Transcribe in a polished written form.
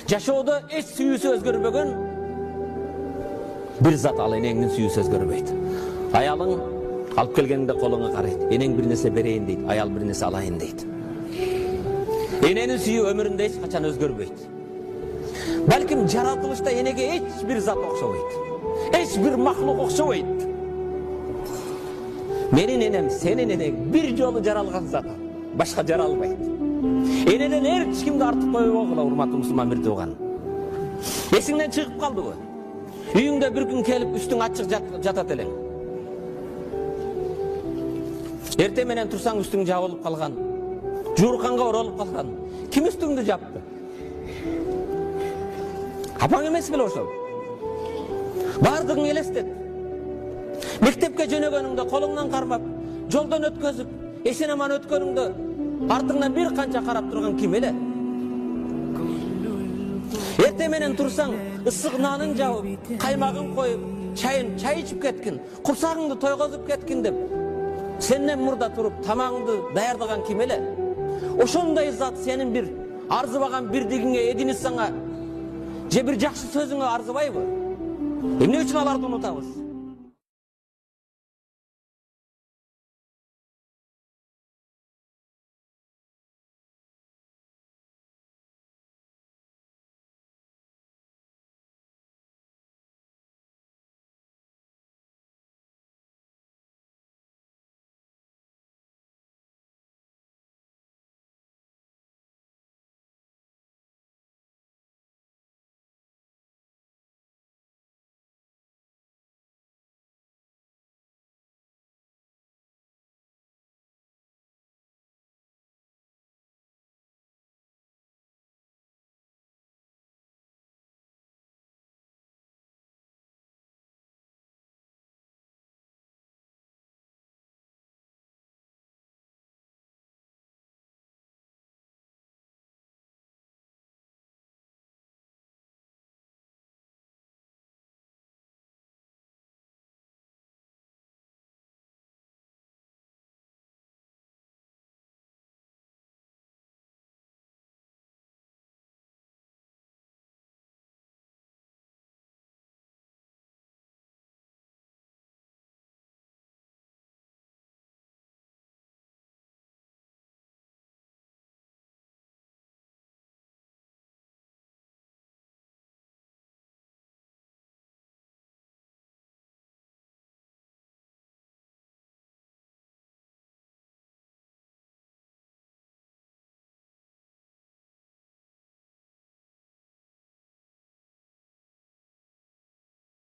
Жашоодо эч сүйүүсү өзгөрбөгөн bir zat al enеңдин сүйүүсү өзгөрбөйт. Аялың алып келгенде колуңа карайт. Энең бир нерсе берейин дейт, аял бир нерсе алайын дейт. Эненин сүйүү өмүрүндө эч качан өзгөрбөйт. Балким жаратылышта энеге эч бир зат окшобойт. Эч бир махлук окшобойт. Менин энем, сенин энең бир жолу жаралган зат. Башка жаралбайт. Энеден эч кимди артык койбогула, урматтуу мусулман бир тууган. Эсиңден чыгып калдыбы? Үйүңдө бир күн келип үстүң ачык жатат элең. Эрте менен турсаң үстүң жабылып калган. Жуурканга оролуп калган. Ким үстүңдү жапты? Апаң эмес беле ошол? Бардыгың элестет. Мектепке жөнөгөнүңдө колуңдан кармап, жолдон өткөзүп, эсен аман өткөнүңдө артыңдан бир канча карап турган ким эле? Эрте менен турсаң, ысык нанын жабып, каймагын коюп, чай ичип кеткин, курсагыңды тойгозуп кеткин деп, сенден мурда туруп, тамагыңды даярдаган ким эле? Ошондой зат сенин бир арзыбаган бирдигиңе, эдинисаңа, же бир жакшы сөзүңө арзыбайбы? Эмне үчүн аларды унутабыз?